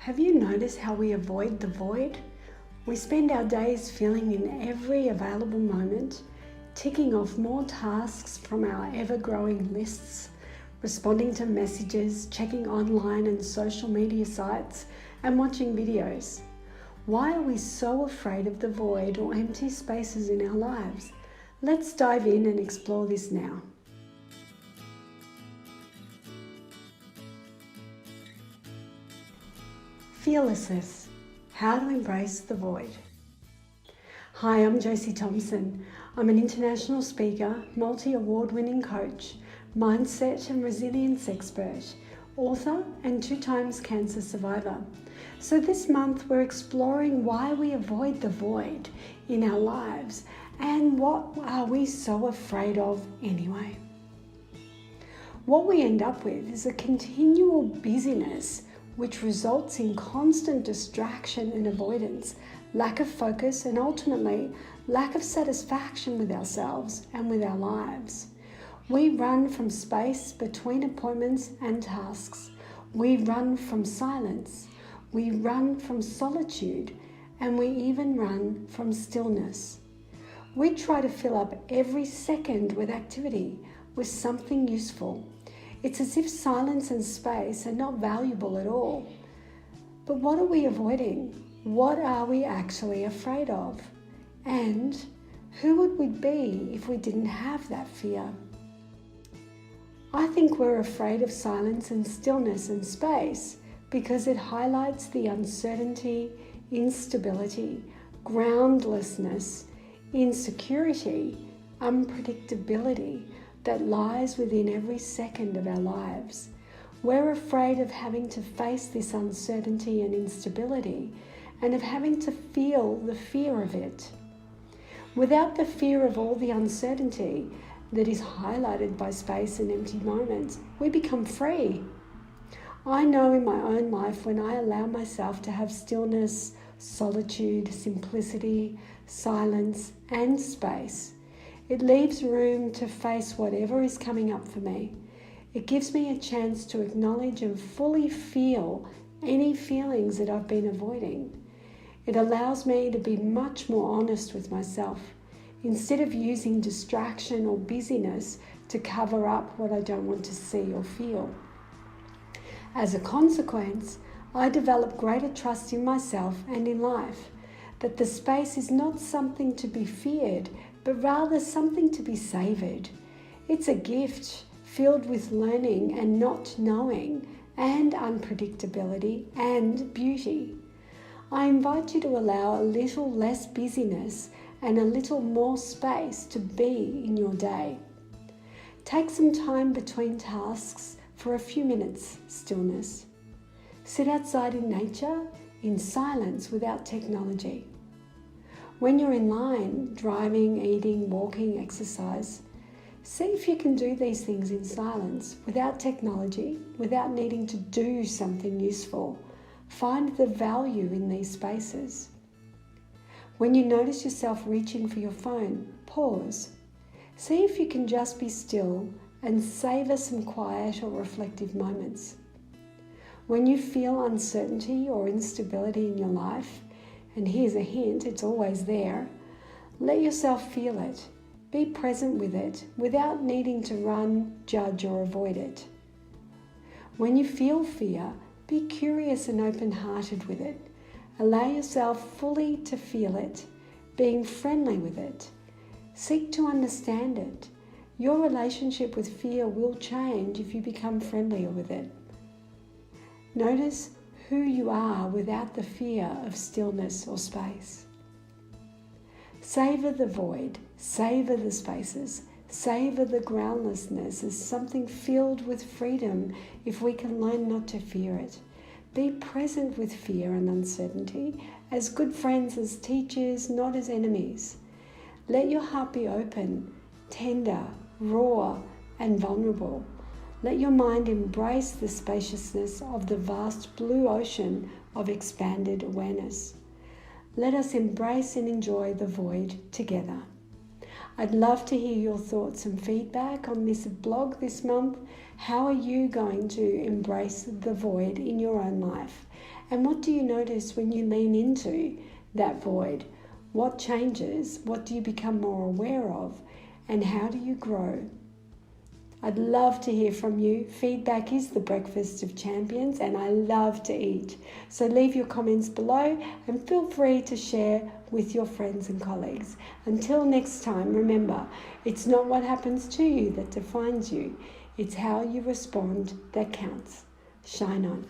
Have you noticed how we avoid the void? We spend our days filling in every available moment, ticking off more tasks from our ever-growing lists, responding to messages, checking online and social media sites, and watching videos. Why are we so afraid of the void or empty spaces in our lives? Let's dive in and explore this now. Fearlessness, how to embrace the void. Hi, I'm Josie Thompson. I'm an international speaker, multi-award-winning coach, mindset and resilience expert, author and 2 times cancer survivor. So this month we're exploring why we avoid the void in our lives and what are we so afraid of anyway. What we end up with is a continual busyness which results in constant distraction and avoidance, lack of focus, and ultimately lack of satisfaction with ourselves and with our lives. We run from space between appointments and tasks. We run from silence. We run from solitude, and we even run from stillness. We try to fill up every second with activity, with something useful. It's as if silence and space are not valuable at all. But what are we avoiding? What are we actually afraid of? And who would we be if we didn't have that fear? I think we're afraid of silence and stillness and space because it highlights the uncertainty, instability, groundlessness, insecurity, unpredictability that lies within every second of our lives. We're afraid of having to face this uncertainty and instability and of having to feel the fear of it. Without the fear of all the uncertainty that is highlighted by space and empty moments, we become free. I know in my own life when I allow myself to have stillness, solitude, simplicity, silence, and space, it leaves room to face whatever is coming up for me. It gives me a chance to acknowledge and fully feel any feelings that I've been avoiding. It allows me to be much more honest with myself instead of using distraction or busyness to cover up what I don't want to see or feel. As a consequence, I develop greater trust in myself and in life, that the space is not something to be feared, but rather something to be savoured. It's a gift filled with learning and not knowing, and unpredictability and beauty. I invite you to allow a little less busyness and a little more space to be in your day. Take some time between tasks for a few minutes stillness. Sit outside in nature, in silence without technology. When you're in line, driving, eating, walking, exercise, see if you can do these things in silence, without technology, without needing to do something useful. Find the value in these spaces. When you notice yourself reaching for your phone, pause. See if you can just be still and savor some quiet or reflective moments. When you feel uncertainty or instability in your life, and here's a hint, it's always there, let yourself feel it. Be present with it without needing to run, judge, or avoid it. When you feel fear, be curious and open-hearted with it. Allow yourself fully to feel it, being friendly with it. Seek to understand it. Your relationship with fear will change if you become friendlier with it. Notice who you are without the fear of stillness or space. Savor the void, savor the spaces, savor the groundlessness as something filled with freedom if we can learn not to fear it. Be present with fear and uncertainty as good friends, as teachers, not as enemies. Let your heart be open, tender, raw, and vulnerable. Let your mind embrace the spaciousness of the vast blue ocean of expanded awareness. Let us embrace and enjoy the void together. I'd love to hear your thoughts and feedback on this blog this month. How are you going to embrace the void in your own life? And what do you notice when you lean into that void? What changes? What do you become more aware of? And how do you grow? I'd love to hear from you. Feedback is the breakfast of champions, and I love to eat. So leave your comments below and feel free to share with your friends and colleagues. Until next time, remember, it's not what happens to you that defines you. It's how you respond that counts. Shine on.